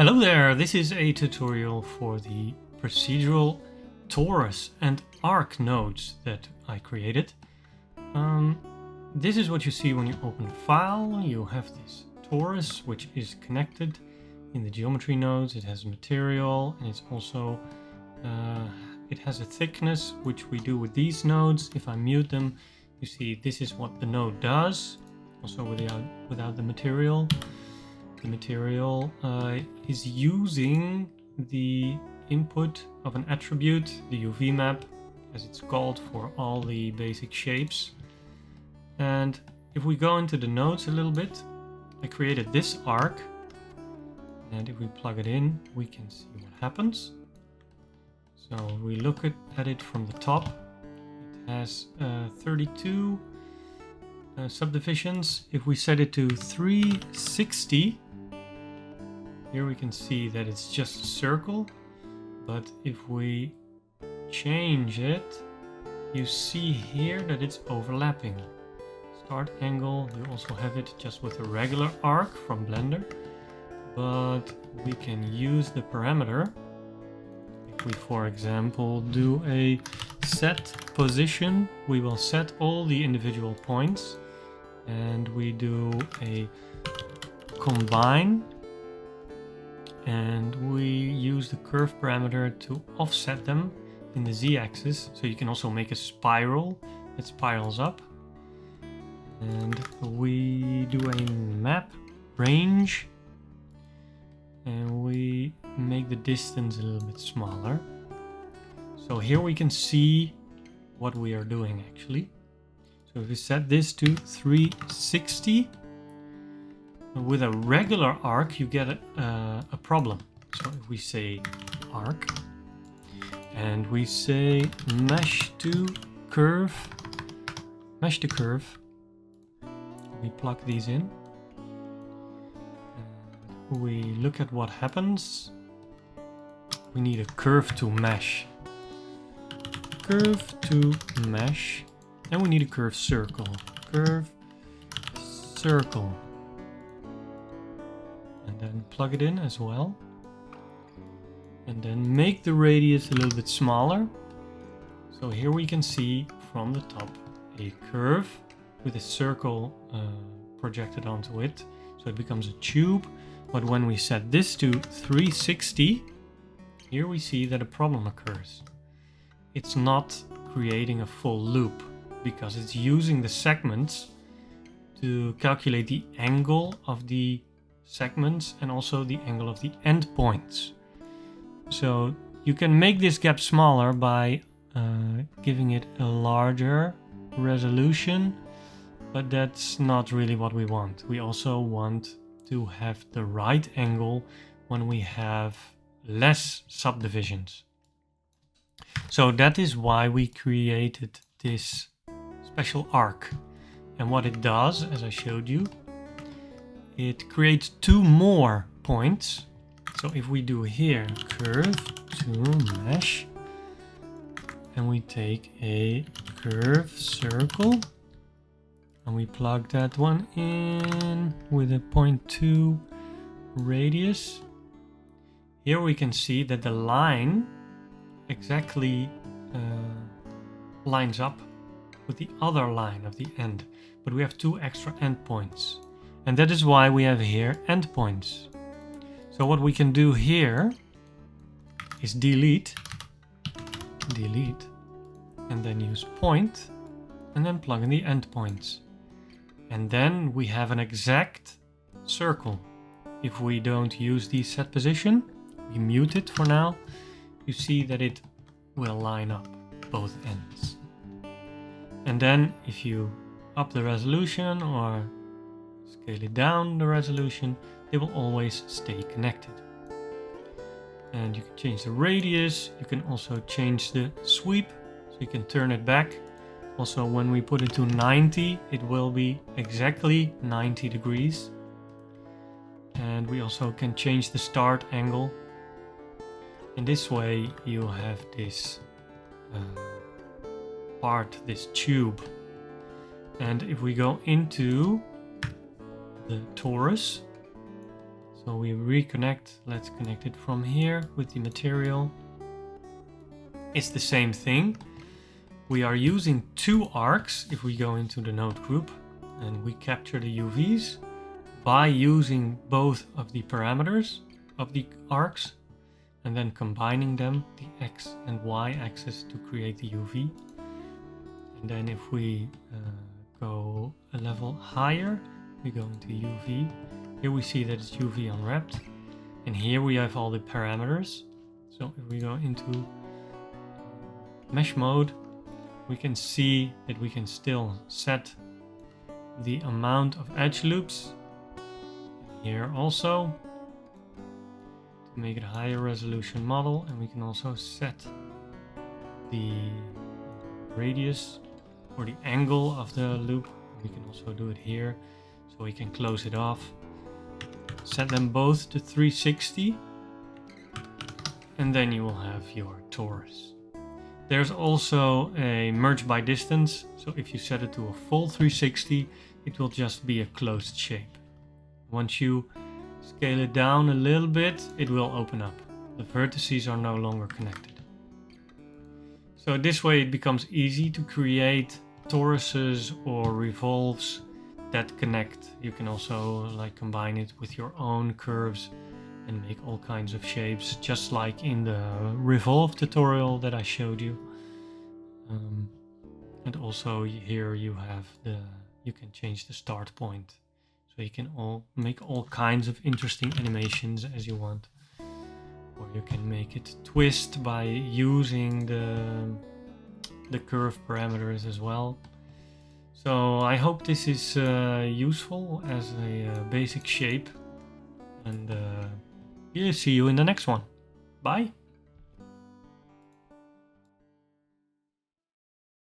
Hello there, this is a tutorial for the procedural torus and arc nodes that I created. This is what you see when you open File. You have this torus which is connected in the geometry nodes. It has material and it's also it has a thickness which we do with these nodes. If I mute them, you see this is what the node does, also without the material. The material is using the input of an attribute, the UV map, as it's called for all the basic shapes. And if we go into the nodes a little bit, I created this arc, and if we plug it in, we can see what happens. So we look at it from the top. It has 32 subdivisions. If we set it to 360, here we can see that it's just a circle, but if we change it, you see here that it's overlapping. Start angle, you also have it just with a regular arc from Blender, but we can use the parameter. If we, for example, do a set position, we will set all the individual points, and we do a combine, and we use the curve parameter to offset them in the z-axis, so you can also make a spiral that spirals up. And we do a map range, and we make the distance a little bit smaller. So here we can see what we are doing actually. So if we set this to 360, with a regular arc you get a problem. So if we say arc and we say mesh to curve, we plug these in and we look at what happens. We need a curve to mesh, and we need a curve circle, and then plug it in as well, and then make the radius a little bit smaller. So here we can see from the top a curve with a circle projected onto it, so it becomes a tube. But when we set this to 360, here we see that a problem occurs. It's not creating a full loop because it's using the segments to calculate the angle of the segments and also the angle of the endpoints. So you can make this gap smaller by giving it a larger resolution, but that's not really what we want. We also want to have the right angle when we have less subdivisions. So that is why we created this special arc. And what it does, as I showed you, it creates two more points. So if we do here curve to mesh, and we take a curve circle, and we plug that one in with a 0.2 radius. Here we can see that the line exactly lines up with the other line of the end, but we have two extra endpoints, and that is why we have here endpoints. So what we can do here is delete, and then use point, and then plug in the endpoints. And then we have an exact circle. If we don't use the set position, we mute it for now, you see that it will line up both ends. And then if you up the resolution or scale it down the resolution, they will always stay connected. And you can change the radius, you can also change the sweep, so you can turn it back. Also, when we put it to 90, it will be exactly 90 degrees. And we also can change the start angle. In this way you have this part, this tube. And if we go into the torus, So we reconnect. Let's connect it from here with the material. It's the same thing. We are using 2 arcs if we go into the node group, and we capture the UVs by using both of the parameters of the arcs and then combining them, the X and Y axis, to create the UV. And then if we go a level higher, we go into UV. Here we see that it's UV unwrapped, and here we have all the parameters. So if we go into mesh mode, we can see that we can still set the amount of edge loops here also to make it a higher resolution model, and we can also set the radius or the angle of the loop. We can also do it here, so we can close it off. Set them both to 360, and then you will have your torus. There's also a merge by distance, so if you set it to a full 360, it will just be a closed shape. Once you scale it down a little bit, it will open up. The vertices are no longer connected. So this way it becomes easy to create toruses or revolves that connect. You can also like combine it with your own curves and make all kinds of shapes, just like in the revolve tutorial that I showed you. And also here you have you can change the start point, so you can make all kinds of interesting animations as you want. Or you can make it twist by using the curve parameters as well. So I hope this is useful as a basic shape, and yeah, see you in the next one. Bye!